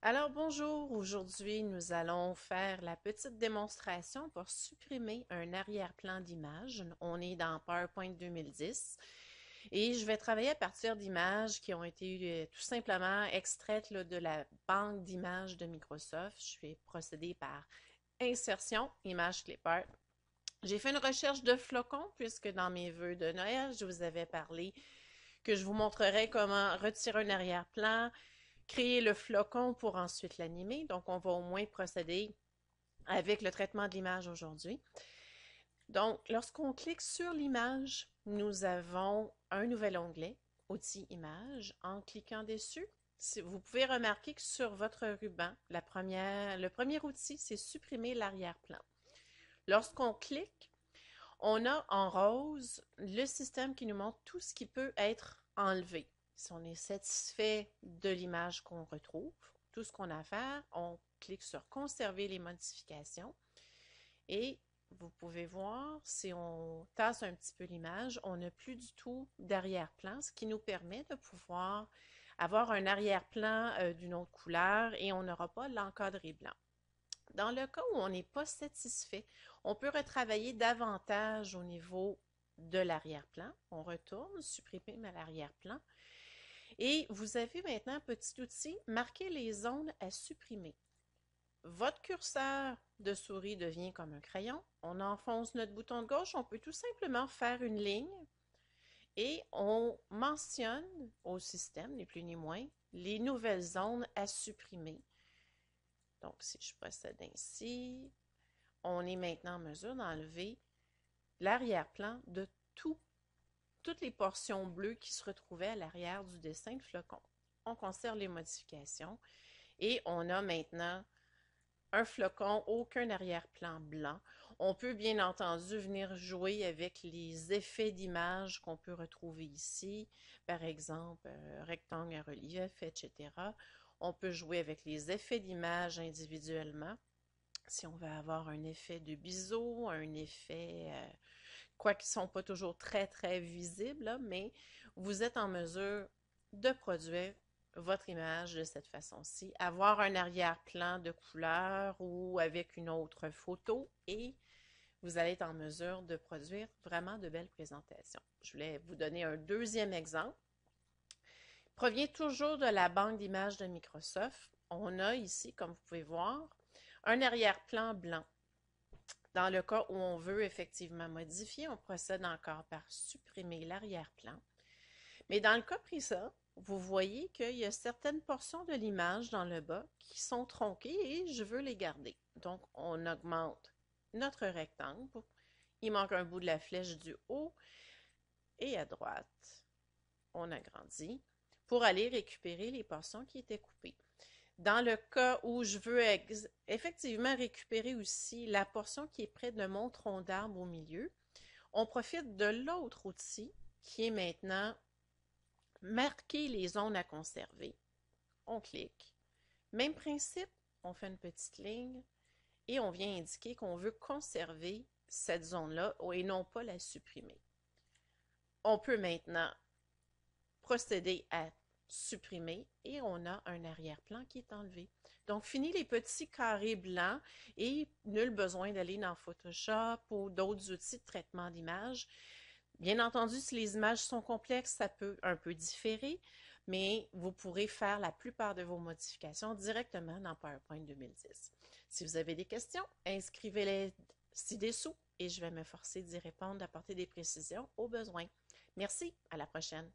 Alors bonjour, aujourd'hui nous allons faire la petite démonstration pour supprimer un arrière-plan d'image. On est dans PowerPoint 2010 et je vais travailler à partir d'images qui ont été tout simplement extraites là, de la banque d'images de Microsoft. Je vais procéder par insertion, image clipper. J'ai fait une recherche de flocons puisque dans mes vœux de Noël, je vous avais parlé que je vous montrerai comment retirer un arrière-plan, créer le flocon pour ensuite l'animer. Donc, on va au moins procéder avec le traitement de l'image aujourd'hui. Donc, lorsqu'on clique sur l'image, nous avons un nouvel onglet, Outils Images. En cliquant dessus, vous pouvez remarquer que sur votre ruban, le premier outil, c'est supprimer l'arrière-plan. Lorsqu'on clique, on a en rose le système qui nous montre tout ce qui peut être enlevé. Si on est satisfait de l'image qu'on retrouve, tout ce qu'on a à faire, on clique sur conserver les modifications et vous pouvez voir, si on tasse un petit peu l'image, on n'a plus du tout d'arrière-plan, ce qui nous permet de pouvoir avoir un arrière-plan d'une autre couleur et on n'aura pas l'encadré blanc. Dans le cas où on n'est pas satisfait, on peut retravailler davantage au niveau de l'arrière-plan. On retourne, supprimer à l'arrière-plan. Et vous avez maintenant un petit outil, marquer les zones à supprimer. Votre curseur de souris devient comme un crayon. On enfonce notre bouton de gauche. On peut tout simplement faire une ligne et on mentionne au système, ni plus ni moins, les nouvelles zones à supprimer. Donc, si je procède ainsi, on est maintenant en mesure d'enlever l'arrière-plan de toutes les portions bleues qui se retrouvaient à l'arrière du dessin de flocon. On conserve les modifications et on a maintenant un flocon, aucun arrière-plan blanc. On peut bien entendu venir jouer avec les effets d'image qu'on peut retrouver ici, par exemple rectangle à relief, etc. On peut jouer avec les effets d'image individuellement. Si on veut avoir un effet de biseau, un effet, quoi qu'ils ne sont pas toujours très, très visibles, là, mais vous êtes en mesure de produire votre image de cette façon-ci, avoir un arrière-plan de couleur ou avec une autre photo et vous allez être en mesure de produire vraiment de belles présentations. Je voulais vous donner un deuxième exemple. Il provient toujours de la banque d'images de Microsoft. On a ici, comme vous pouvez voir, un arrière-plan blanc. Dans le cas où on veut effectivement modifier, on procède encore par supprimer l'arrière-plan. Mais dans le cas présent, vous voyez qu'il y a certaines portions de l'image dans le bas qui sont tronquées et je veux les garder. Donc, on augmente notre rectangle. Il manque un bout de la flèche du haut et à droite, on agrandit pour aller récupérer les portions qui étaient coupées. Dans le cas où je veux effectivement récupérer aussi la portion qui est près de mon tronc d'arbre au milieu, on profite de l'autre outil qui est maintenant marquer les zones à conserver. On clique. Même principe, on fait une petite ligne et on vient indiquer qu'on veut conserver cette zone-là et non pas la supprimer. On peut maintenant procéder à supprimer et on a un arrière-plan qui est enlevé. Donc, fini les petits carrés blancs et nul besoin d'aller dans Photoshop ou d'autres outils de traitement d'image. Bien entendu, si les images sont complexes, ça peut un peu différer, mais vous pourrez faire la plupart de vos modifications directement dans PowerPoint 2010. Si vous avez des questions, inscrivez-les ci-dessous et je vais m'efforcer d'y répondre, d'apporter des précisions au besoin. Merci, à la prochaine.